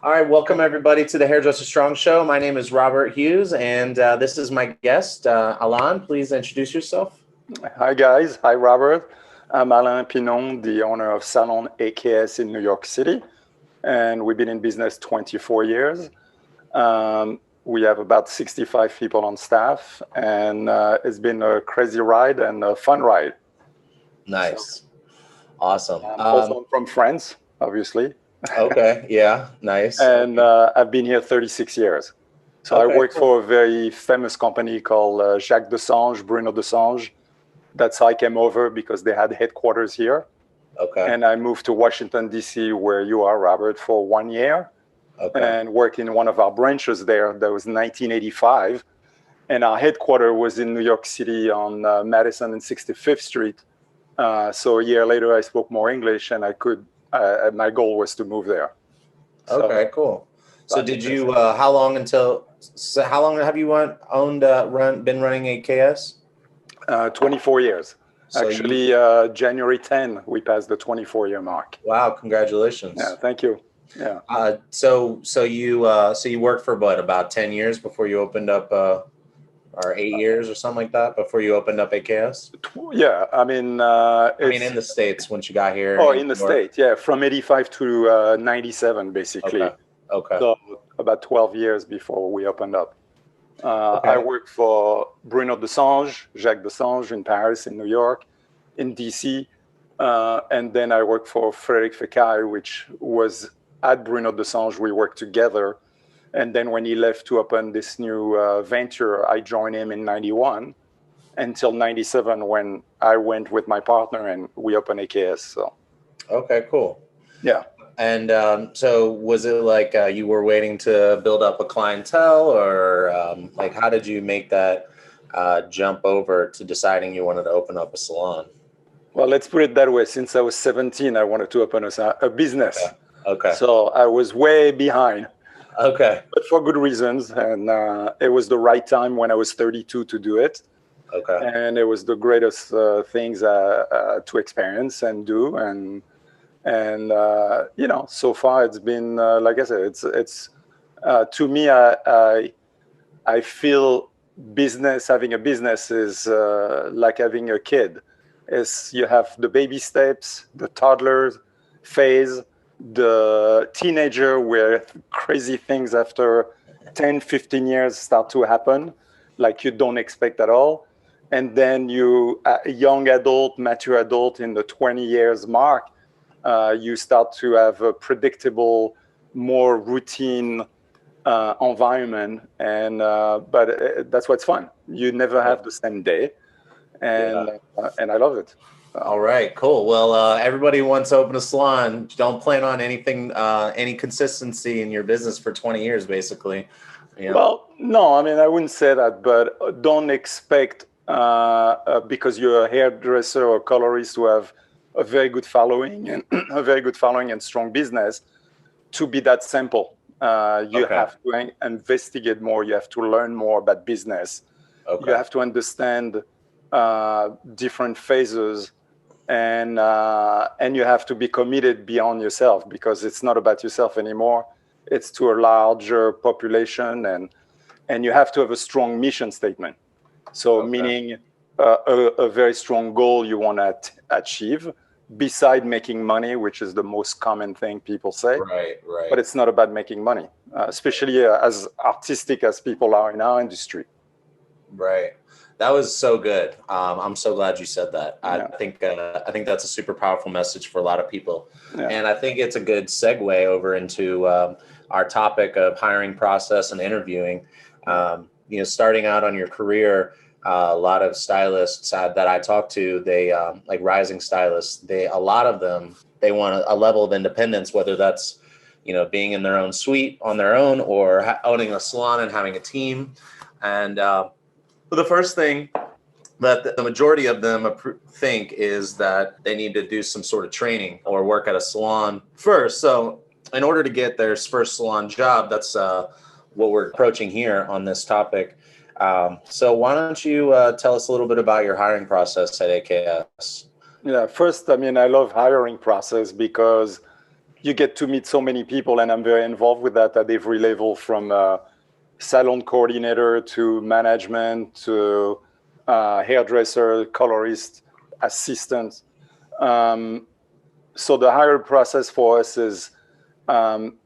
All right, welcome everybody to the Hairdresser Strong Show. My name is Robert Hughes, and this is my guest, Alain. Please introduce yourself. Hi guys, hi Robert. I'm Alain Pinon, the owner of Salon Aks in New York City, and we've been in business 24 years. We have about 65 people on staff, and it's been a crazy ride and a fun ride. Nice, awesome. Also, I'm from France, obviously, Okay, yeah, nice. and I've been here 36 years. So I Okay, work cool. for a very famous company called Jacques Desange, Bruno Desange. That's how I came over because they had headquarters here. Okay, And I moved to Washington, D.C., where you are, Robert, for 1 year okay, and worked in one of our branches there. That was 1985. And our headquarters was in New York City on Madison and 65th Street. So a year later, I spoke more English and my goal was to move there. okay, cool. So, I did moved there. you? How long until? So, how long have you been running AKS? 24 years. So you, Actually, January 10, we passed the 24-year mark. wow, Yeah, congratulations. thank you. Yeah. So you worked for what, about 10 years before you opened up, or 8 years or something like that before you opened up AKS? Yeah, I mean, I mean, in it's the States, once you got here Oh, in in the New York. States, yeah, from 85 to 97, Okay. basically. Okay. So about 12 years before we opened up. I Okay. worked for Bruno Desange, Jacques Desange in Paris, in New York, in DC. And then I worked for Frédéric Fecaille, which was at Bruno Desange. We worked together. And then when he left to open this new venture, I joined him in 91 until 97 when I went with my partner and we opened AKS. So, Okay, cool. yeah. And so was it like you were waiting to build up a clientele, or like how did you make that jump over to deciding you wanted to open up a salon? Well, let's put it that way. Since I was 17, I wanted to open a business. Okay. Okay. So I was way behind, Okay. but for good reasons. And it was the right time when I was 32 to do it. Okay. And it was the greatest things to experience and do. And so far it's been, like I said, it's to me, I feel having a business is like having a kid. Is you have the baby steps, the toddler phase, the teenager where crazy things after 10, 15 years start to happen, like you don't expect at all. And then a young adult, mature adult in the 20 years mark, you start to have a predictable, more routine environment, but that's what's fun. You never have the same day, Yeah. and I love it. All right, cool. Well, everybody wants to open a salon. Don't plan on anything, any consistency in your business for 20 years, basically. Yeah. Well, no, I mean I wouldn't say that, but don't expect because you're a hairdresser or colorist who have a very good following and a very good following and strong business to be that simple. You Okay. have to investigate more. You have to learn more about business. You Okay. have to understand different phases, and you have to be committed beyond yourself because it's not about yourself anymore. It's to a larger population, and you have to have a strong mission statement. So, Okay. meaning a very strong goal you want to achieve, beside making money, which is the most common thing people say. Right. But Right. it's not about making money, especially as artistic as people are in our industry. Right. That was so good. I'm so glad you said that. I Yeah, think I think that's a super powerful message for a lot of people, yeah, and I think it's a good segue over into our topic of hiring process and interviewing. yeah. Starting out on your career, a lot of stylists that I talk to, they like rising stylists. A lot of them, they want a level of independence, whether that's being in their own suite on their own, or owning a salon and having a team, and the first thing that the majority of them think is that they need to do some sort of training or work at a salon first. So, in order to get their first salon job, that's what we're approaching here on this topic. So, why don't you tell us a little bit about your hiring process at AKS? Yeah, first, I mean, I love hiring process because you get to meet so many people, and I'm very involved with that at every level, from salon coordinator to management to hairdresser, colorist, assistant. So the hire process for us is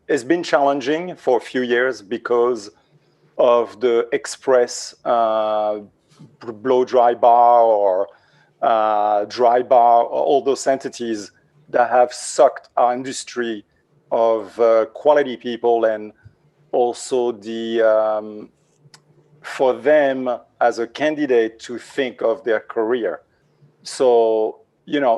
it's been challenging for a few years because of the express blow dry bar or dry bar, all those entities that have sucked our industry of quality people, and also the for them as a candidate to think of their career. So,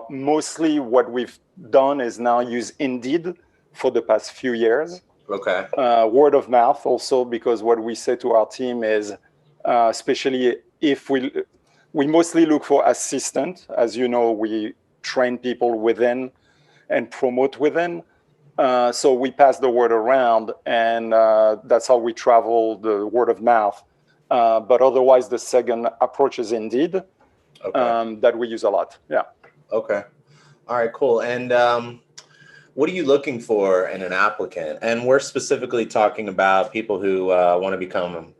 mostly what we've done is now use Indeed for the past few years. Okay. Word of mouth also, because what we say to our team is, especially if we mostly look for assistant. As you know, we train people within and promote within. So we pass the word around, and that's how we travel the word of mouth. But otherwise, the second approach is Indeed, that we use a lot. Yeah. Okay. All right, cool. And what are you looking for in an applicant? And we're specifically talking about people who want to become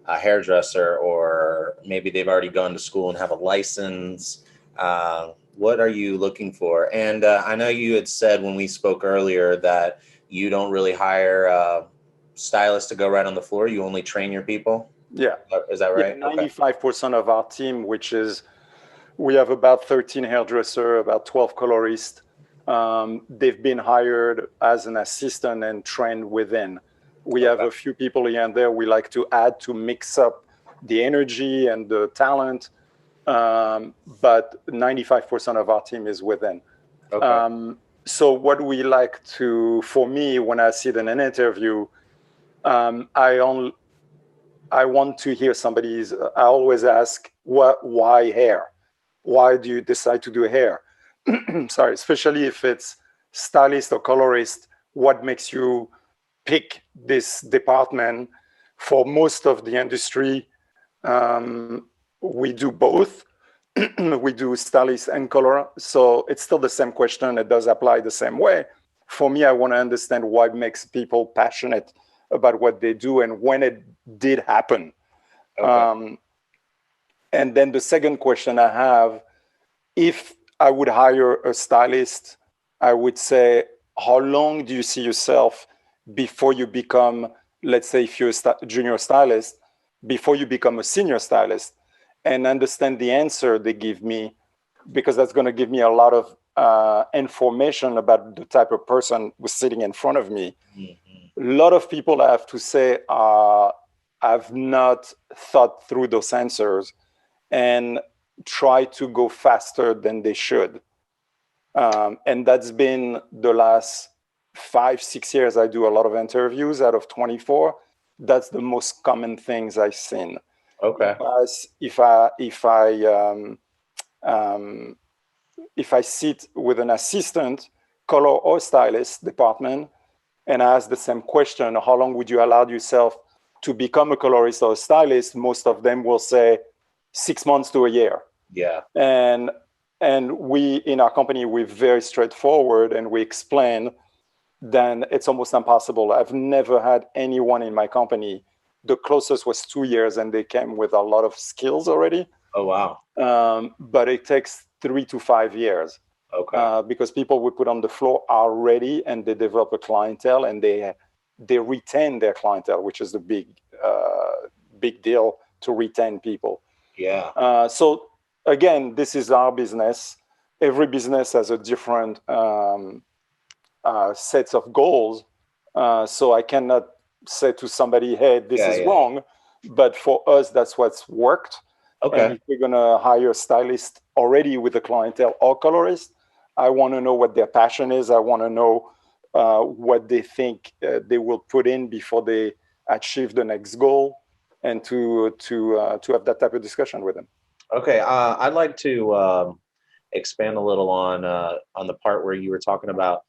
a hairdresser, or maybe they've already gone to school and have a license. What are you looking for? And I know you had said when we spoke earlier that you don't really hire stylists to go right on the floor. You only train your people. Yeah. Is that right? Yeah, 95% of our team, which is, we have about 13 hairdressers, about 12 colorists. They've been hired as an assistant and trained within. We have a few people here and there we like to add to mix up the energy and the talent. But 95% of our team is within. Okay. So what we like to, for me, when I sit in an interview, I want to hear somebody's, I always ask, why hair? Why do you decide to do hair? Sorry, especially if it's stylist or colorist, what makes you pick this department? For most of the industry, we do both. We do stylist and color. So it's still the same question. It does apply the same way. For me, I want to understand what makes people passionate about what they do and when it did happen. Okay. And then the second question I have, if I would hire a stylist, I would say, how long do you see yourself before you become, let's say, if you're a junior stylist, before you become a senior stylist, and understand the answer they give me, because that's going to give me a lot of information about the type of person who's sitting in front of me. Mm-hmm. A lot of people, I have to say, have not thought through those answers and try to go faster than they should. And that's been the last 5-6 years. I do a lot of interviews out of 24. That's the most common things I've seen. Okay. If I sit with an assistant, color or stylist department, and I ask the same question, how long would you allow yourself to become a colorist or a stylist? Most of them will say 6 months to a year. Yeah. And we, in our company, we're very straightforward, and we explain then it's almost impossible. I've never had anyone in my company. The closest was 2 years, and they came with a lot of skills already. Oh, wow. But it takes 3 to 5 years. Okay. Because people we put on the floor are ready, and they develop a clientele, and they retain their clientele, which is the big deal, to retain people. Yeah. So again, this is our business. Every business has a different sets of goals. So I cannot say to somebody, hey, this is wrong. But for us, that's what's worked. Okay. And if we're going to hire a stylist already with a clientele or colorist, I want to know what their passion is. I want to know what they think they will put in before they achieve the next goal, and to have that type of discussion with them. Okay. I'd like to expand a little on the part where you were talking about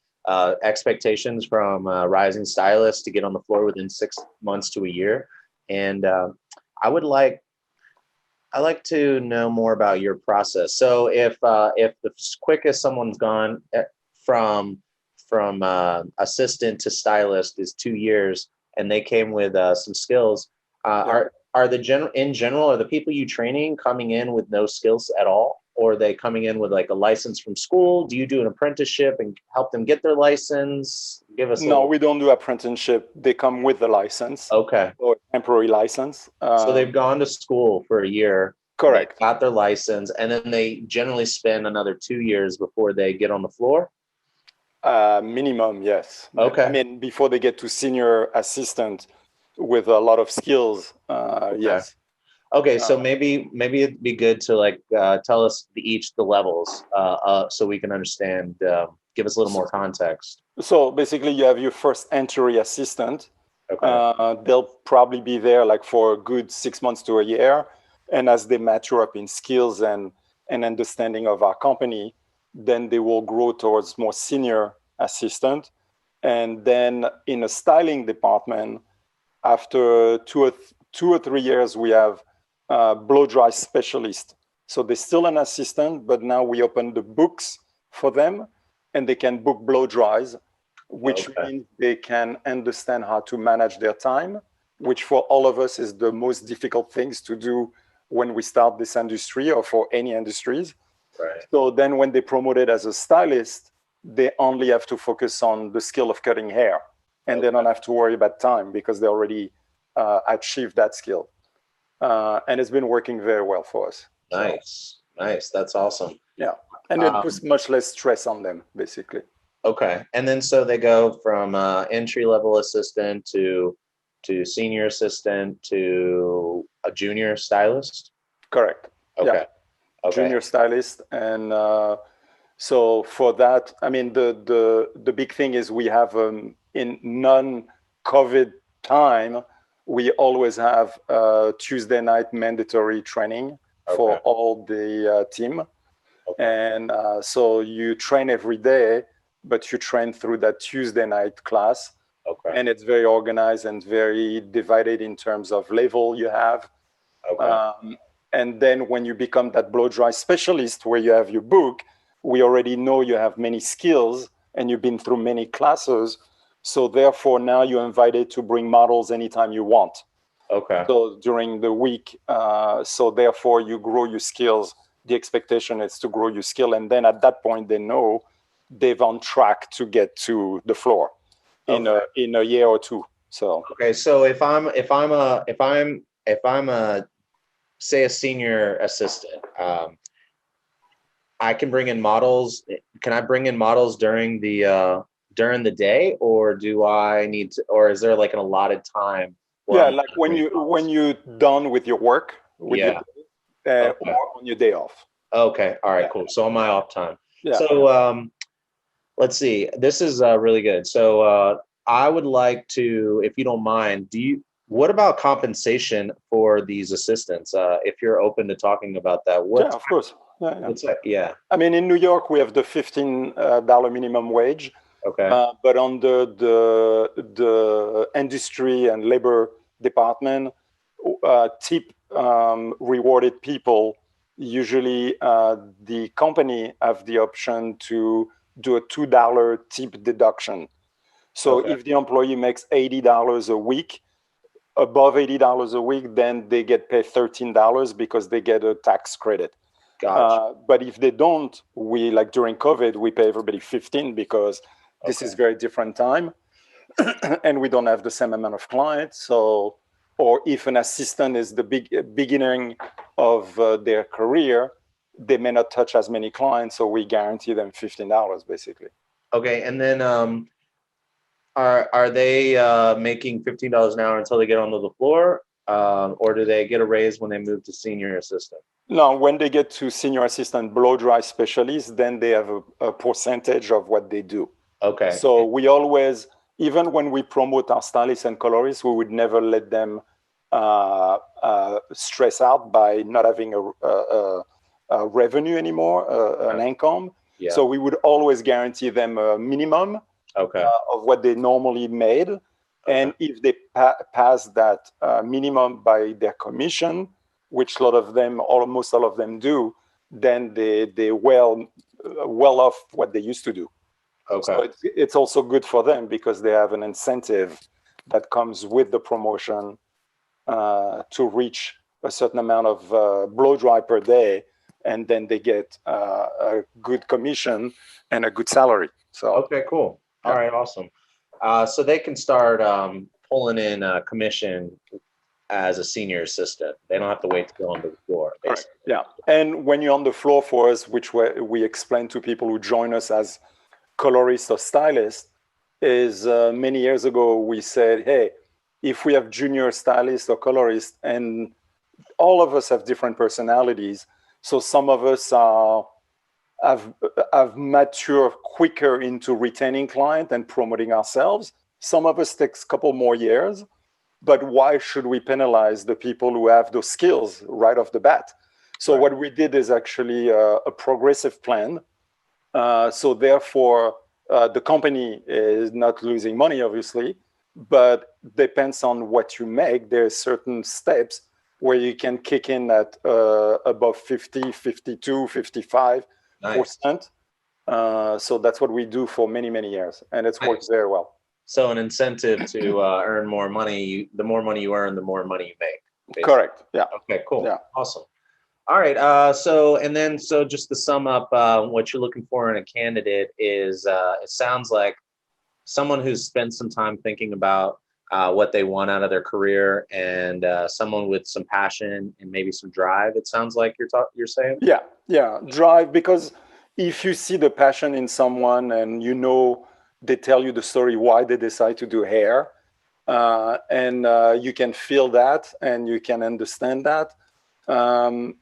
expectations from rising stylists to get on the floor within 6 months to a year. And I'd like to know more about your process. So if the quickest someone's gone from from assistant to stylist is 2 years, and they came with some skills. Are in general, are the people you training coming in with no skills at all, or are they coming in with like a license from school? Do you do an apprenticeship and help them get their license? Give us No, we don't do apprenticeship. They come with the license. Okay. Or temporary license. So they've gone to school for a year. Correct. They got their license, and then they generally spend another 2 years before they get on the floor? Minimum, yes. Okay. I mean, before they get to senior assistant with a lot of skills, yes. Okay, so maybe it'd be good to like tell us the levels so we can understand. Give us a little more context. So basically, you have your first entry assistant. Okay. They'll probably be there like for a good 6 months to a year, and as they mature up in skills and understanding of our company, then they will grow towards more senior assistant. And then in a styling department, after 2 or 3 years, we have blow dry specialist. So they're still an assistant, but now we open the books for them, and they can book blow dries, which means they can understand how to manage their time, which for all of us is the most difficult things to do when we start this industry or for any industries. Right. So then when they promoted as a stylist, they only have to focus on the skill of cutting hair, and they don't have to worry about time because they already achieved that skill. And it's been working very well for us. Nice. That's awesome. Yeah. And it puts much less stress on them, basically. Okay. And then so they go from entry-level assistant to senior assistant to a junior stylist? Correct. Okay. Yeah. Okay. Junior stylist. And so for that, I mean, the big thing is we have in non-COVID time, we always have Tuesday night mandatory training for all the team. And so you train every day, but you train through that Tuesday night class. And it's very organized and very divided in terms of level you have. And then when you become that blow dry specialist where you have your book, we already know you have many skills and you've been through many classes. So therefore now you're invited to bring models anytime you want. So during the week, so therefore you grow your skills. The expectation is to grow your skill. And then at that point, they know they're on track to get to the floor in a year or two. So so if I'm say a senior assistant, I can bring in models. Can I bring in models during the day, or do I need to, or is there like an allotted time? Yeah, like when you're done with your work, with your day, or on your day off. Okay. All right. Cool. So on my off time. So let's see. This is really good. So I would like to, if you don't mind, what about compensation for these assistants? If you're open to talking about that. Yeah, of course. Yeah. I mean, in New York, we have the $15 minimum wage. But on the industry and labor department, tip rewarded people, usually the company have the option to do a $2 tip deduction. So if the employee makes $80 a week, above $80 a week, then they get paid $13 because they get a tax credit. Gotcha. But if they don't, we, like during COVID, we pay everybody 15 because this is very different time and we don't have the same amount of clients. So, or if an assistant is the beginning of their career, they may not touch as many clients. So we guarantee them $15 basically. Okay. And then are they making $15 an hour until they get onto the floor? Or do they get a raise when they move to senior assistant? No, when they get to senior assistant blow dry specialist, then they have a percentage of what they do. So we always, even when we promote our stylists and colorists, we would never let them stress out by not having a revenue anymore, an income. So we would always guarantee them a minimum of what they normally made. And if they pass that minimum by their commission, which a lot of them, almost all of them do, then they well off what they used to do. Okay. So it's also good for them because they have an incentive that comes with the promotion to reach a certain amount of blow dry per day, and then they get a good commission and a good salary. So Okay, cool. All right, awesome. So they can start pulling in commission as a senior assistant. They don't have to wait to go on the floor, basically. yeah, and when you're on the floor for us, which we explain to people who join us as colorist or stylist, is many years ago we said, hey, if we have junior stylist or colorist, and all of us have different personalities, so some of us have matured quicker into retaining client and promoting ourselves. Some of us takes a couple more years, but why should we penalize the people who have those skills right off the bat? So what we did is actually a progressive plan. So therefore, the company is not losing money, obviously, but depends on what you make. There are certain steps where you can kick in at above 50, 52, 55%. So that's what we do for many, many years. And it's worked very well. So an incentive to earn more money. The more money you earn, the more money you make. Basically. Correct. Yeah. Okay, cool. Yeah. Awesome. All right. So just to sum up, what you're looking for in a candidate is, it sounds like someone who's spent some time thinking about what they want out of their career, and someone with some passion and maybe some drive. It sounds like you're saying. Yeah, drive, because if you see the passion in someone and they tell you the story why they decide to do hair, and you can feel that and you can understand that, and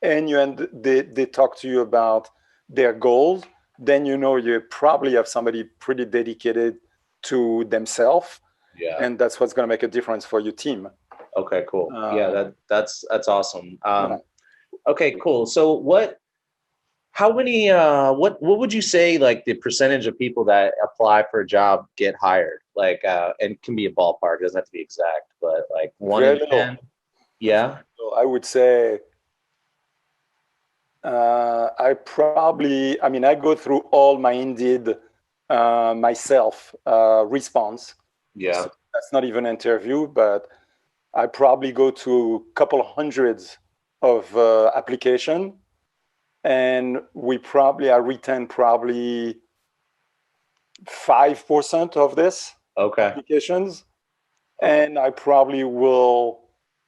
they talk to you about their goals, then you probably have somebody pretty dedicated to themselves. Yeah. And that's what's going to make a difference for your team. Okay, cool. That's awesome. Okay, cool. So what would you say, like, the percentage of people that apply for a job get hired? Like, and it can be a ballpark, it doesn't have to be exact, but like 1 in 10. Yeah. So I would say I go through all my Indeed myself response. Yeah. So that's not even an interview, but I probably go to a couple of hundreds of application, and I retain probably 5% of this applications. And I probably will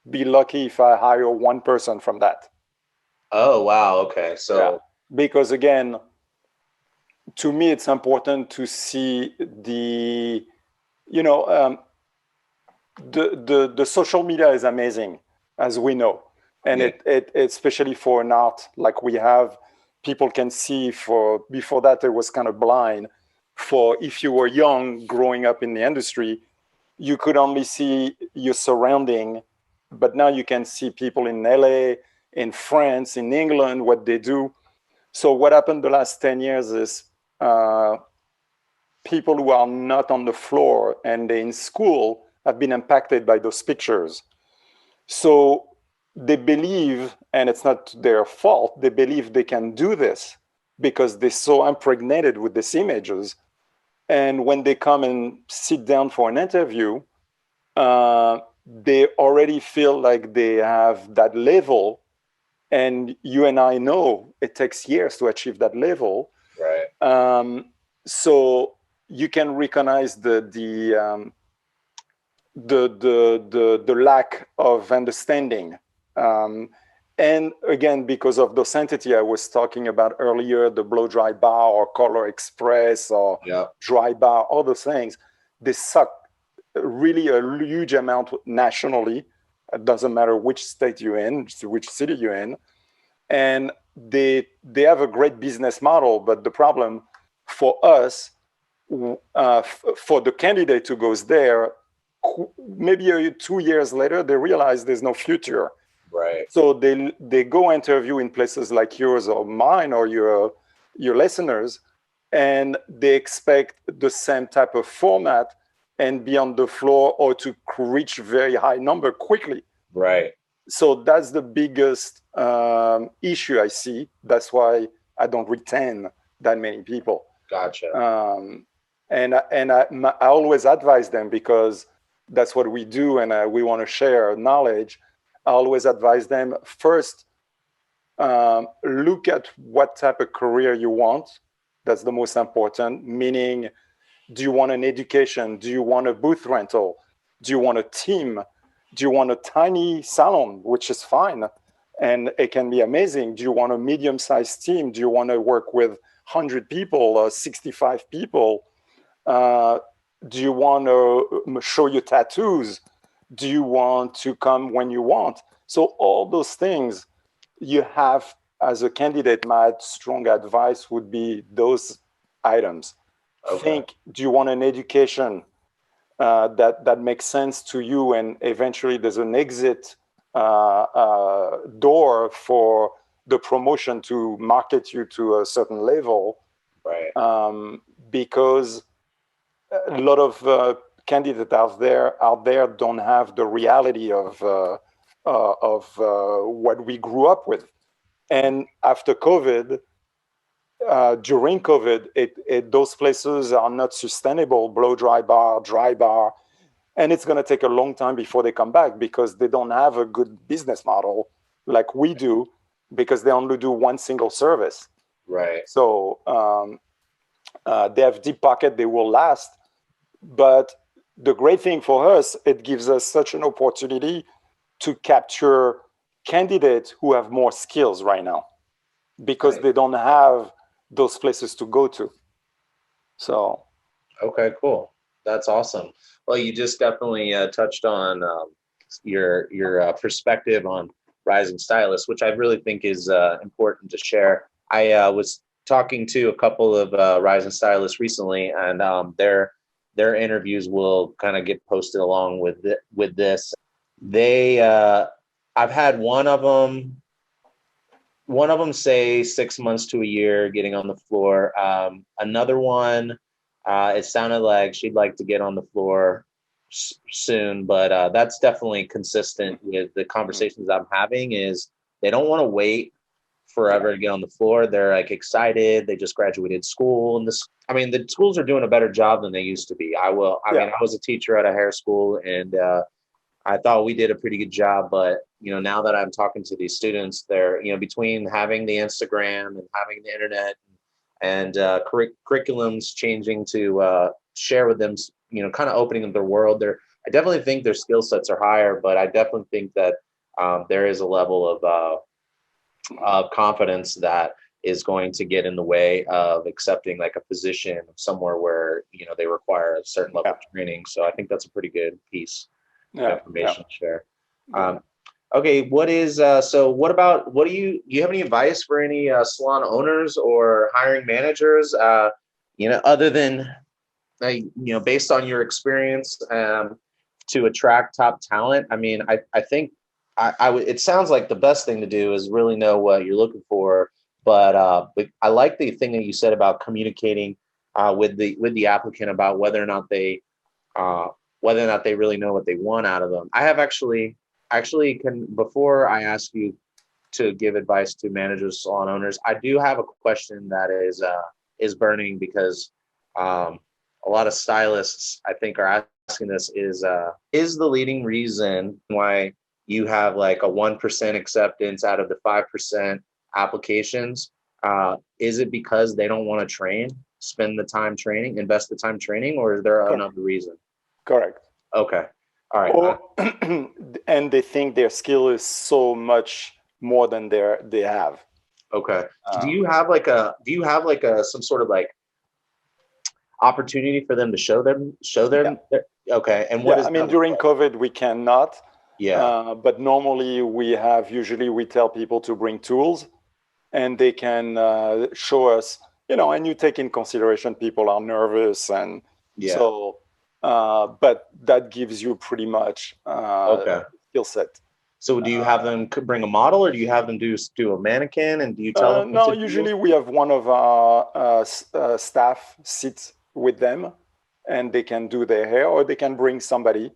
be lucky if I hire one person from that. Oh, wow. Okay. So because again, to me, it's important to see the social media is amazing, as we know. And it especially for an art like we have, people can see. Before that, it was kind of blind. For if you were young, growing up in the industry, you could only see your surrounding. But now you can see people in LA, in France, in England, what they do. So what happened the last 10 years is people who are not on the floor and they're in school have been impacted by those pictures. So they believe, and it's not their fault, they believe they can do this because they're so impregnated with these images. And when they come and sit down for an interview, they already feel like they have that level. And you and I know it takes years to achieve that level. Right. So you can recognize the lack of understanding. And again, because of those entity I was talking about earlier, the blow dry bar or Color Express or dry bar, all those things, they suck really a huge amount nationally. It doesn't matter which state you're in, which city you're in. And they have a great business model, but the problem for us, for the candidate who goes there, maybe 2 years later, they realize there's no future. Right. So they go interview in places like yours or mine or your listeners, and they expect the same type of format and be on the floor or to reach very high number quickly. Right. So that's the biggest issue I see. That's why I don't retain that many people. Gotcha. I always advise them, because that's what we do, and we want to share knowledge. I always advise them, first, look at what type of career you want. That's the most important. Meaning, do you want an education? Do you want a booth rental? Do you want a team? Do you want a tiny salon, which is fine, and it can be amazing? Do you want a medium-sized team? Do you want to work with 100 people or 65 people? Uh, do you want to show your tattoos? Do you want to come when you want? So all those things you have as a candidate, my strong advice would be those items. Okay. Think, do you want an education that makes sense to you, and eventually there's an exit door for the promotion to market you to a certain level, Right. because a lot of candidates out there don't have the reality of what we grew up with. And after COVID, during COVID, those places are not sustainable. Blow dry bar, and it's going to take a long time before they come back, because they don't have a good business model like we do, because they only do one single service. Right. So they have deep pocket, they will last. But the great thing for us, it gives us such an opportunity to capture candidates who have more skills right now, because Right. they don't have those places to go to. So Okay, cool. That's awesome. Well, you just definitely touched on your perspective on rising stylists, which I really think is important to share. I was talking to a couple of rising stylists recently, and their interviews will kind of get posted along with this. They I've had one of them say 6 months to a year getting on the floor. Another one, it sounded like she'd like to get on the floor soon, but that's definitely consistent with the conversations I'm having. Is they don't want to wait forever to get on the floor. They're like excited. They just graduated school, and the schools are doing a better job than they used to be. I mean, I was a teacher at a hair school, and I thought we did a pretty good job, but now that I'm talking to these students, they're between having the Instagram and having the internet and curriculums changing to share with them, kind of opening up their world. I definitely think their skill sets are higher, but I definitely think that there is a level of confidence that is going to get in the way of accepting like a position somewhere where they require a certain level of training. So I think that's a pretty good piece information to share. Okay, do you have any advice for any salon owners or hiring managers, other than based on your experience, to attract top talent? I mean, I think it sounds like the best thing to do is really know what you're looking for, but I like the thing that you said about communicating with the applicant about whether or not they really know what they want out of them. I have actually can, before I ask you to give advice to managers, salon owners, I do have a question that is burning, because a lot of stylists, I think, are asking this: is the leading reason why you have like a 1% acceptance out of the 5% applications? Is it because they don't want to train, spend the time training, invest the time training, or is there another reason? Correct. Okay. All right. Or, and they think their skill is so much more than they have. Okay. Do you have like some sort of like opportunity for them to show them? Okay. And what is that during like? COVID, we cannot. Yeah. But normally usually we tell people to bring tools, and they can show us, and you take in consideration people are nervous, and so, but that gives you pretty much Okay. skill set. So do you have them bring a model, or do you have them do a mannequin, and do you tell them what No, to usually do? we have one of our staff sit with them, and they can do their hair, or they can bring somebody.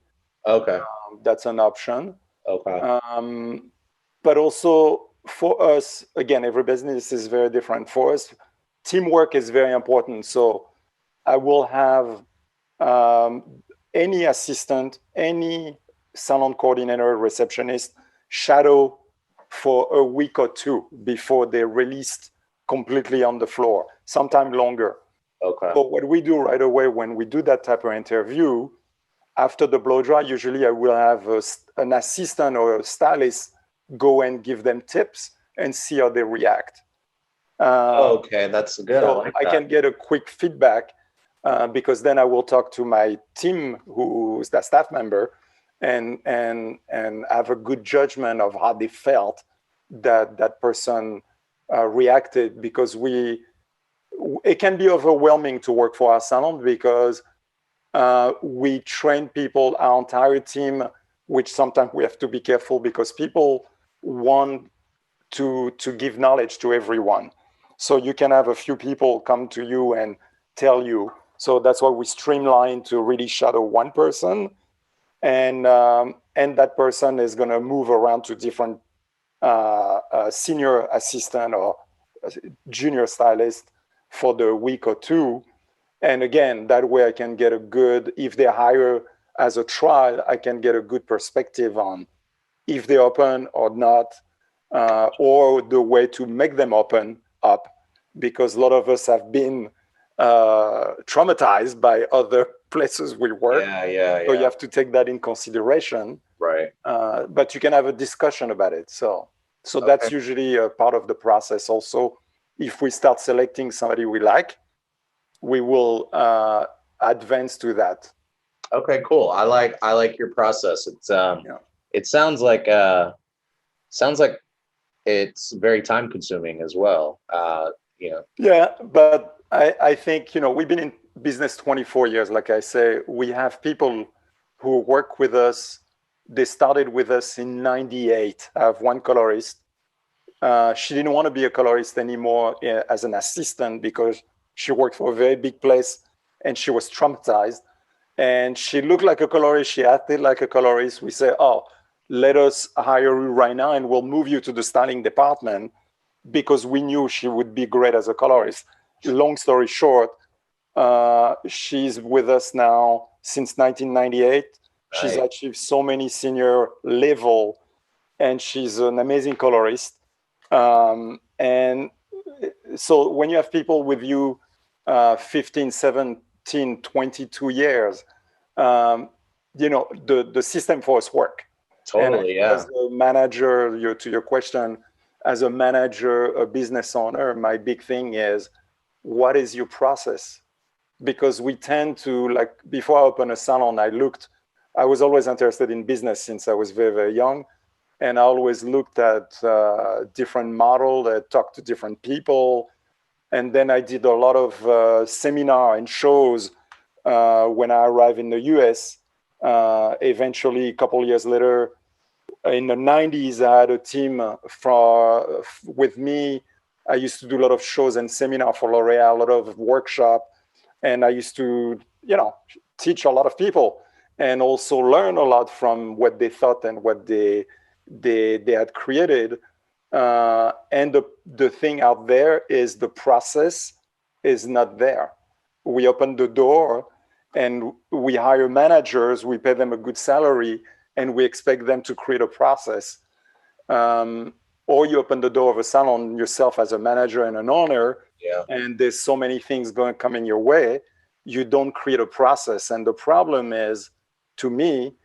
Okay. That's an option. Okay. But also for us, again, every business is very different. For us, teamwork is very important. So I will have any assistant, any salon coordinator, receptionist shadow for a week or two before they're released completely on the floor, sometime longer. Okay. So what we do right away when we do that type of interview, after the blow dry, usually I will have an assistant or a stylist go and give them tips and see how they react. Okay, that's good. So I like I that. can get a quick feedback because then I will talk to my team, who's the staff member, and have a good judgment of how they felt that person reacted. Because it can be overwhelming to work for our salon because we train people, our entire team, which sometimes we have to be careful because people want to give knowledge to everyone. So you can have a few people come to you and tell you. So that's why we streamline to really shadow one person, and that person is going to move around to different senior assistant or junior stylist for the week or two. And again, that way I can get a good, if they hire as a trial, I can get a good perspective on if they open or not, or the way to make them open up, because a lot of us have been traumatized by other places we work. So you have to take that in consideration. Right. But you can have a discussion about it. So that's usually a part of the process also. If we start selecting somebody we like, we will advance to that. Okay, cool. I like your process. It's it sounds like it's very time consuming as well. Yeah, but I think, we've been in business 24 years. Like I say, we have people who work with us. They started with us in 98. I have one colorist. She didn't want to be a colorist anymore as an assistant because she worked for a very big place and she was traumatized. And she looked like a colorist. She acted like a colorist. We say, oh, let us hire you right now and we'll move you to the styling department, because we knew she would be great as a colorist. Long story short, she's with us now since 1998. Right. She's achieved so many senior level, and she's an amazing colorist. And so when you have people with you 15, 17, 22 years, the system for us work. Totally, yeah. As a manager, to your question, as a manager, a business owner, my big thing is, what is your process? Because we tend to, like, before I opened a salon, I was always interested in business since I was very, very young. And I always looked at different models, talked to different people. And then I did a lot of seminar and shows when I arrived in the US. Eventually, a couple of years later, in the 90s, I had a team with me. I used to do a lot of shows and seminar for L'Oreal, a lot of workshop. And I used to, teach a lot of people and also learn a lot from what they thought and what they had created. And the thing out there is the process is not there. We open the door and we hire managers, we pay them a good salary, and we expect them to create a process. Or you open the door of a salon yourself as a manager and an owner, and there's so many things coming your way, you don't create a process. And the problem is, to me,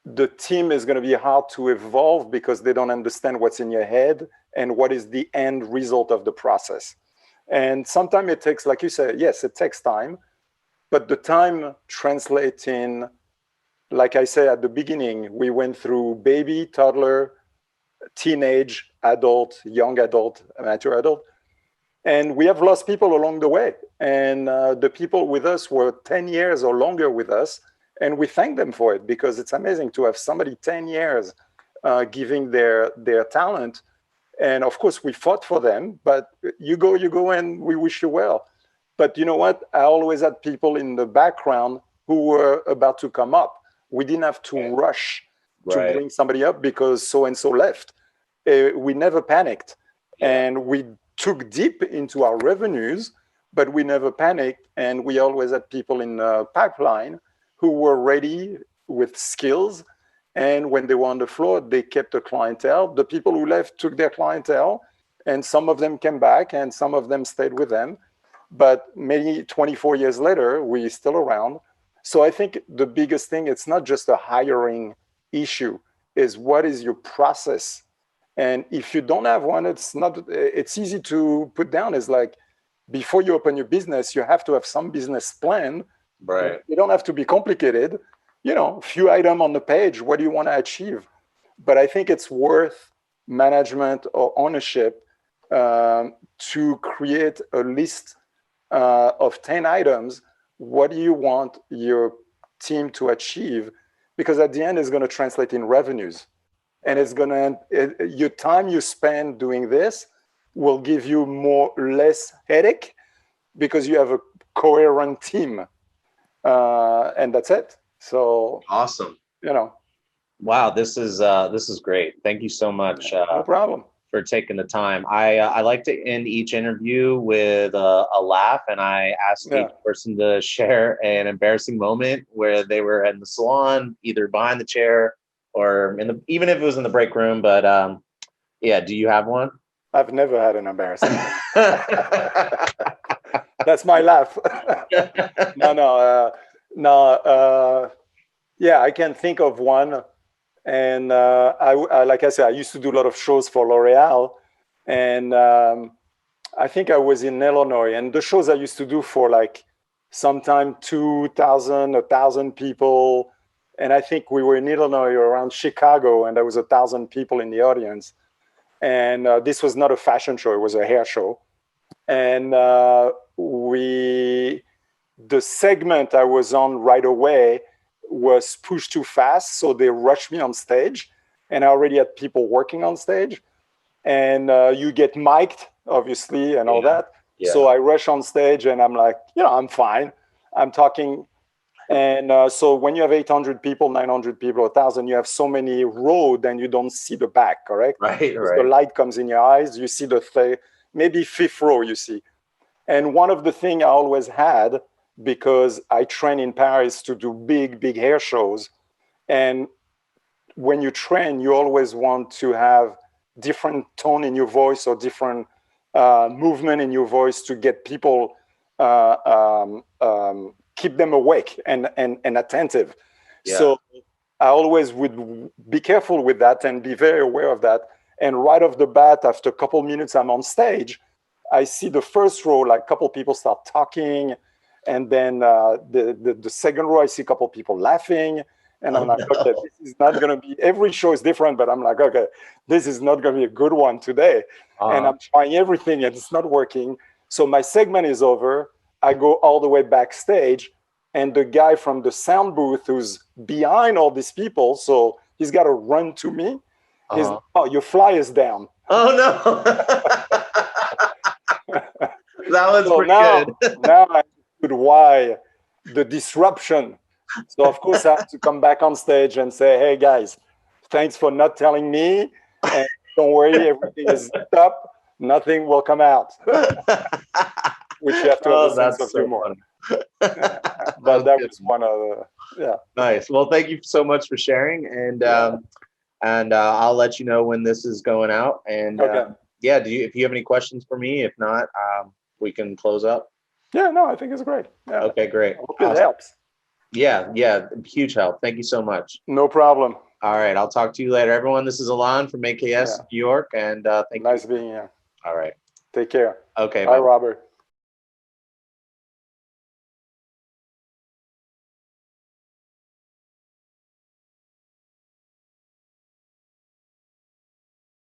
the team is going to be hard to evolve because they don't understand what's in your head and what is the end result of the process. And sometimes it takes, like you said, yes, it takes time, but the time translates in, like I said at the beginning, we went through baby, toddler, teenage, adult, young adult, mature adult, and we have lost people along the way. And the people with us were 10 years or longer with us, and we thank them for it, because it's amazing to have somebody 10 years giving their talent. And of course, we fought for them, but you go, and we wish you well. But you know what? I always had people in the background who were about to come up. We didn't have to rush to bring somebody up because so-and-so left. We never panicked. And we took deep into our revenues, but we never panicked. And we always had people in the pipeline who were ready with skills. And when they were on the floor, they kept the clientele. The people who left took their clientele, and some of them came back and some of them stayed with them. But maybe 24 years later, we're still around. So I think the biggest thing, it's not just a hiring issue, is what is your process? And if you don't have one, it's easy to put down. It's like, before you open your business, you have to have some business plan. Right. You don't have to be complicated. A few items on the page. What do you want to achieve? But I think it's worth management or ownership to create a list of 10 items. What do you want your team to achieve? Because at the end, it's going to translate in revenues. And your time you spend doing this will give you less headache because you have a coherent team. And that's it. So awesome. Wow, this is great. Thank you so much. No problem. For taking the time. I like to end each interview with a laugh, and I ask each person to share an embarrassing moment where they were in the salon, either behind the chair or even if it was in the break room. But do you have one? I've never had an embarrassing. That's my laugh. No. Yeah, I can think of one. And I, like I said, I used to do a lot of shows for L'Oreal. And I think I was in Illinois. And the shows I used to do for like sometime 2,000, 1,000 people. And I think we were in Illinois or around Chicago, and there was 1,000 people in the audience. And this was not a fashion show, it was a hair show. And the segment I was on right away was pushed too fast, so they rushed me on stage, and I already had people working on stage. And you get mic'd, obviously, and all that. Yeah. So I rush on stage, and I'm like, I'm fine. I'm talking. And so when you have 800 people, 900 people, 1,000, you have so many rows, and you don't see the back, correct? Right. The light comes in your eyes. You see maybe fifth row, you see. And one of the things I always had, because I train in Paris to do big, big hair shows. And when you train, you always want to have different tone in your voice or different movement in your voice to get people, keep them awake and attentive. Yeah. So I always would be careful with that and be very aware of that. And right off the bat, after a couple minutes, I'm on stage, I see the first row, like a couple people start talking. And then the second row, I see a couple people laughing. And I'm okay, this is not going to be, every show is different, but I'm like, okay, this is not going to be a good one today. And I'm trying everything and it's not working. So my segment is over. I go all the way backstage. And the guy from the sound booth who's behind all these people, so he's got to run to me. He's, your fly is down. Oh, no. That was so pretty good. Now I understood why the disruption. So, of course, I have to come back on stage and say, hey, guys, thanks for not telling me. And don't worry, everything is up. Nothing will come out. Which you have to have a sense of humor. But that was one of the, Nice. Well, thank you so much for sharing. And I'll let you know when this is going out. And if you have any questions for me, if not, we can close up. Yeah, no, I think it's great. Yeah. Okay, great. I hope it helps. Yeah, huge help. Thank you so much. No problem. All right, I'll talk to you later. Everyone, this is Alain from AKS New York, and thank you. Nice being here. All right. Take care. Okay. Bye, Robert.